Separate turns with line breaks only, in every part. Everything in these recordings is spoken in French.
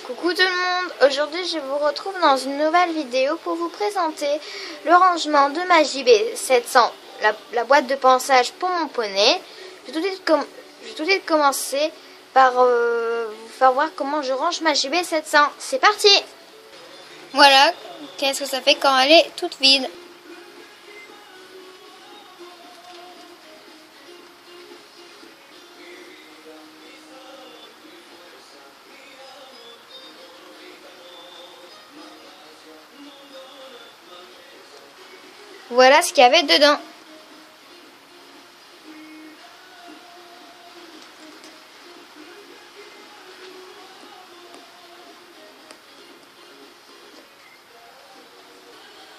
Coucou tout le monde, aujourd'hui je vous retrouve dans une nouvelle vidéo pour vous présenter le rangement de ma JB 700, la boîte de ponçage pour mon poney. Je vais tout de suite commencer par vous faire voir comment je range ma JB 700. C'est parti! Voilà, qu'est-ce que ça fait quand elle est toute vide. Voilà ce qu'il y avait dedans.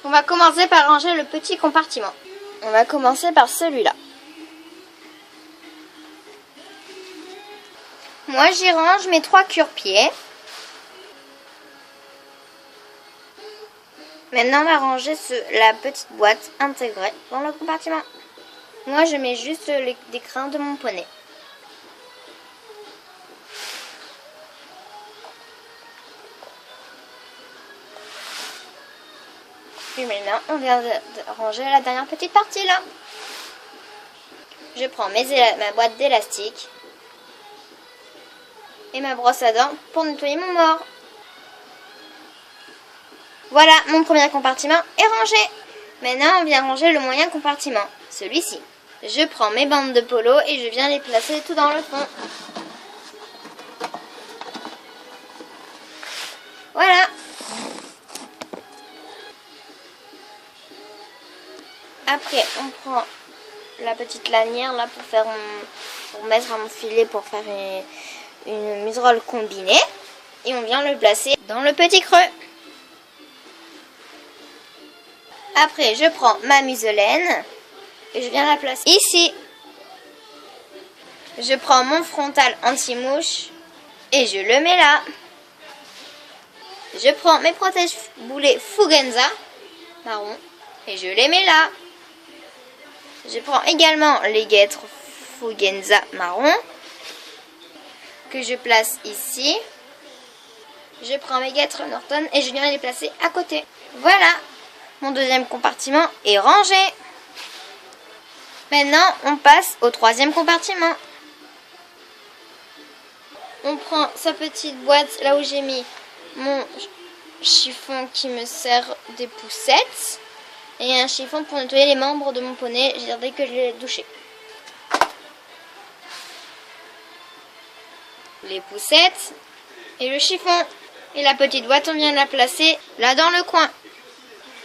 On va commencer par ranger le petit compartiment. On va commencer par celui-là. Moi, j'y range mes 3 cure-pieds. Maintenant, on va ranger la petite boîte intégrée dans le compartiment. Moi, je mets juste des crins de mon poney. Puis maintenant, on vient de ranger la dernière petite partie là. Je prends ma boîte d'élastique et ma brosse à dents pour nettoyer mon mort. Voilà, mon premier compartiment est rangé. Maintenant, on vient ranger le moyen compartiment, celui-ci. Je prends mes bandes de polo et je viens les placer tout dans le fond. Voilà. Après, on prend la petite lanière là pour mettre à mon filet pour faire une muserolle combinée. Et on vient le placer dans le petit creux. Après, je prends ma muselaine et je viens la placer ici. Je prends mon frontal anti-mouche et je le mets là. Je prends mes protège-boulets Fugenza marron et je les mets là. Je prends également les guêtres Fugenza marron que je place ici. Je prends mes guêtres Norton et je viens les placer à côté. Voilà. Mon deuxième compartiment est rangé. Maintenant, on passe au troisième compartiment. On prend sa petite boîte, là où j'ai mis mon chiffon qui me sert des poussettes. Et un chiffon pour nettoyer les membres de mon poney, dès que je l'ai douché. Les poussettes et le chiffon. Et la petite boîte, on vient la placer là dans le coin.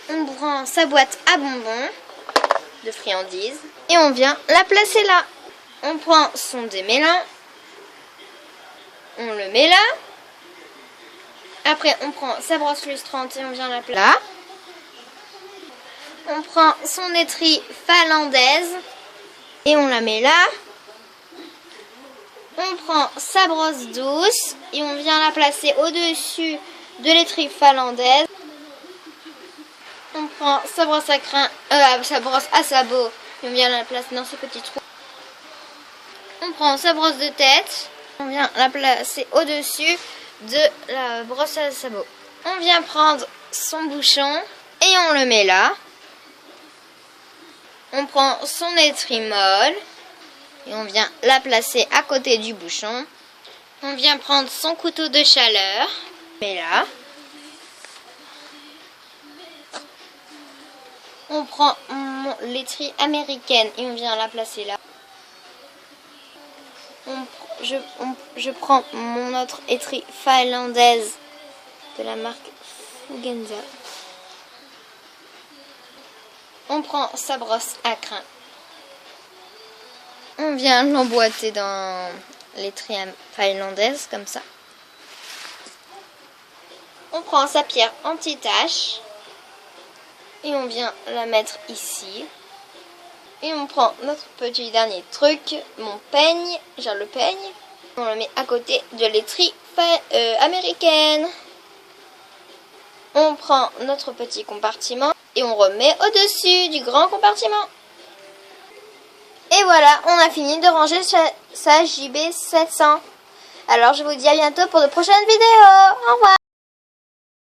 On prend sa boîte à bonbons de friandises et on vient la placer là. On prend son démêlant, on le met là. Après, on prend sa brosse lustrante et on vient la placer là. On prend son étrie finlandaise et on la met là. On prend sa brosse douce et on vient la placer au-dessus de l'étrie finlandaise. On prend sa brosse sa brosse à sabot et on vient la placer dans ce petit trou. On prend sa brosse de tête, on vient la placer au-dessus de la brosse à sabot. On vient prendre son bouchon et on le met là. On prend son étrie molle et on vient la placer à côté du bouchon. On vient prendre son couteau de chaleur, mais là. On prend l'étrie américaine et on vient la placer là. Je prends mon autre étrie finlandaise de la marque Fugenza. On prend sa brosse à crin. On vient l'emboîter dans l'étrie finlandaise comme ça. On prend sa pierre anti-tache. Et on vient la mettre ici. Et on prend notre petit dernier truc, mon peigne, genre le peigne. On le met à côté de l'étrie américaine. On prend notre petit compartiment et on remet au-dessus du grand compartiment. Et voilà, on a fini de ranger sa JB 700. Alors je vous dis à bientôt pour de prochaines vidéos. Au revoir.